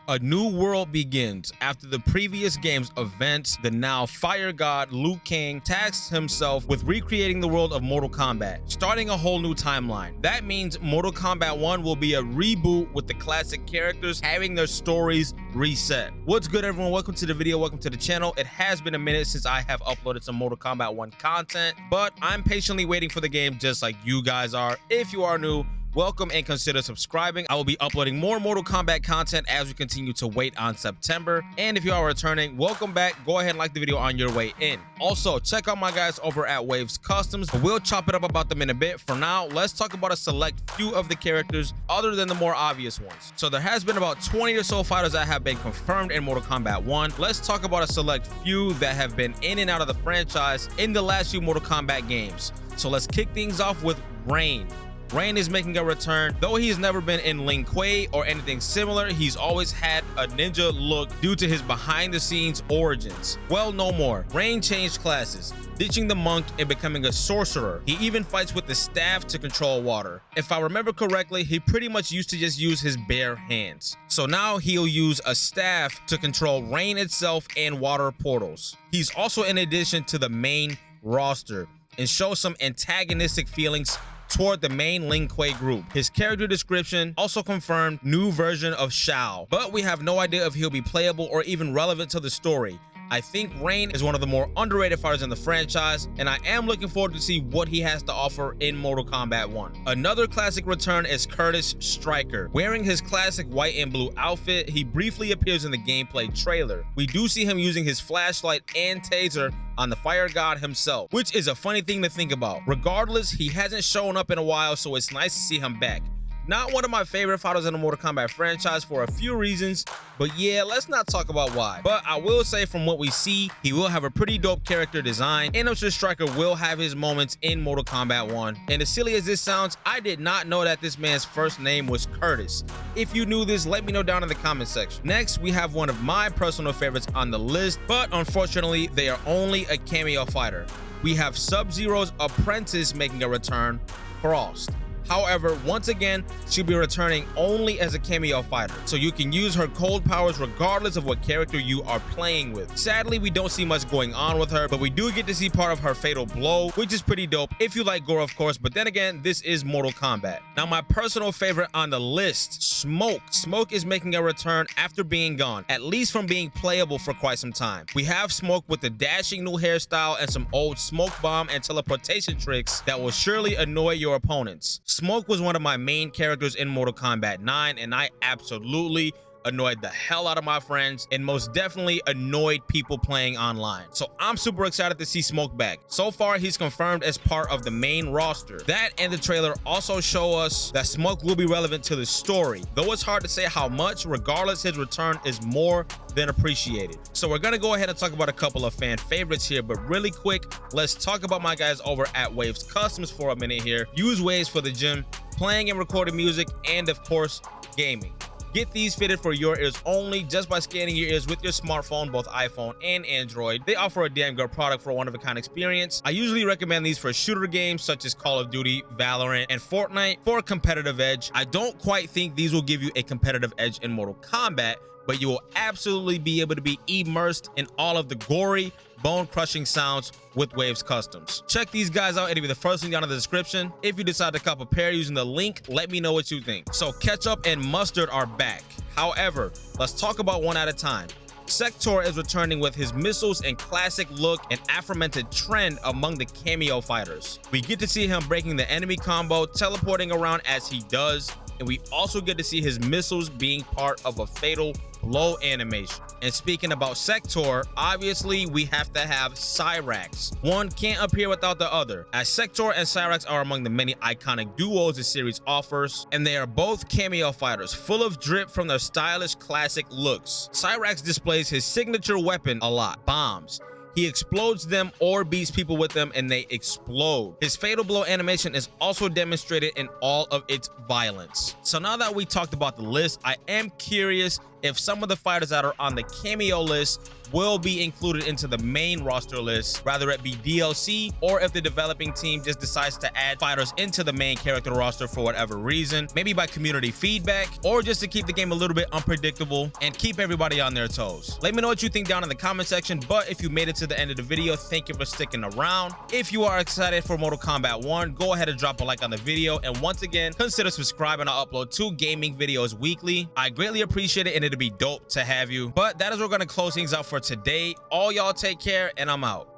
A new world begins. After the previous game's events, the now Fire God Liu Kang tasks himself with recreating the world of Mortal Kombat, starting a whole new timeline. That means Mortal Kombat 1 will be a reboot with the classic characters having their stories reset. What's good, everyone? Welcome to the video. Welcome to the channel. It has been a minute since I have uploaded some Mortal Kombat 1 content, but I'm patiently waiting for the game just like you guys are. If you are new, welcome and consider subscribing. I will be uploading more Mortal Kombat content as we continue to wait on September. And if you are returning, welcome back. Go ahead and like the video on your way in. Also, check out my guys over at Waves Customs. We'll chop it up about them in a bit. For now, let's talk about a select few of the characters other than the more obvious ones. So there has been about 20 or so fighters that have been confirmed in Mortal Kombat 1. Let's talk about a select few that have been in and out of the franchise in the last few Mortal Kombat games. So let's kick things off with Rain. Rain is making a return. Though he's never been in Lin Kuei or anything similar, he's always had a ninja look due to his behind-the-scenes origins. Well, no more. Rain changed classes, ditching the monk and becoming a sorcerer. He even fights with the staff to control water. If I remember correctly, he pretty much used to just use his bare hands. So now he'll use a staff to control rain itself and water portals. He's also in addition to the main roster and shows some antagonistic feelings toward the main Lin Kuei group. His character description also confirmed new version of Shao, but we have no idea if he'll be playable or even relevant to the story. I think Rain is one of the more underrated fighters in the franchise, and I am looking forward to see what he has to offer in Mortal Kombat 1. Another classic return is Curtis Stryker. Wearing his classic white and blue outfit, he briefly appears in the gameplay trailer. We do see him using his flashlight and taser on the Fire God himself, which is a funny thing to think about. Regardless, he hasn't shown up in a while, so it's nice to see him back. Not one of my favorite fighters in the Mortal Kombat franchise for a few reasons, but yeah, let's not talk about why. But I will say from what we see, he will have a pretty dope character design, and I'm sure Stryker will have his moments in Mortal Kombat 1. And as silly as this sounds, I did not know that this man's first name was Curtis. If you knew this, let me know down in the comment section. Next, we have one of my personal favorites on the list, but unfortunately, they are only a cameo fighter. We have SubZero's apprentice making a return, Frost. However, once again, she'll be returning only as a cameo fighter, so you can use her cold powers regardless of what character you are playing with. Sadly, we don't see much going on with her, but we do get to see part of her fatal blow, which is pretty dope if you like gore, of course, but then again, this is Mortal Kombat. Now, my personal favorite on the list, Smoke. Smoke is making a return after being gone, at least from being playable for quite some time. We have Smoke with the dashing new hairstyle and some old smoke bomb and teleportation tricks that will surely annoy your opponents. Smoke was one of my main characters in Mortal Kombat 9, and I absolutely annoyed the hell out of my friends and most definitely annoyed people playing online. So I'm super excited to see Smoke back. So far, he's confirmed as part of the main roster. That and the trailer also show us that Smoke will be relevant to the story. Though it's hard to say how much, regardless, his return is more than appreciated. So we're gonna go ahead and talk about a couple of fan favorites here, but really quick, let's talk about my guys over at Waves Customs for a minute here. Use Waves for the gym, playing and recording music, and of course, gaming. Get these fitted for your ears only just by scanning your ears with your smartphone, both iPhone and Android. They offer a damn good product for a one-of-a-kind experience. I usually recommend these for shooter games such as Call of Duty, Valorant, and Fortnite for a competitive edge. I don't quite think these will give you a competitive edge in Mortal Kombat, but you will absolutely be able to be immersed in all of the gory, bone-crushing sounds with Waves Customs. Check these guys out. It'll be the first link down in the description. If you decide to cop a pair using the link, let me know what you think. So Ketchup and Mustard are back. However, let's talk about one at a time. Sector is returning with his missiles and classic look, an aforementioned trend among the cameo fighters. We get to see him breaking the enemy combo, teleporting around as he does, and we also get to see his missiles being part of a fatal blow animation. And speaking about Sector, obviously we have to have Cyrax. One can't appear without the other, as Sector and Cyrax are among the many iconic duos the series offers, and they are both cameo fighters, full of drip from their stylish classic looks. Cyrax displays his signature weapon a lot, bombs. He explodes them or beats people with them and they explode. His fatal blow animation is also demonstrated in all of its violence. So now that we talked about the list, I am curious if some of the fighters that are on the cameo list will be included into the main roster list, rather it be DLC, or if the developing team just decides to add fighters into the main character roster for whatever reason, maybe by community feedback, or just to keep the game a little bit unpredictable and keep everybody on their toes. Let me know what you think down in the comment section, but if you made it to the end of the video, thank you for sticking around. If you are excited for Mortal Kombat 1, go ahead and drop a like on the video, and once again, consider subscribing. I upload 2 gaming videos weekly. I greatly appreciate it, and it'd be dope to have you. But that is where we're going to close things out for today. All y'all take care, and I'm out.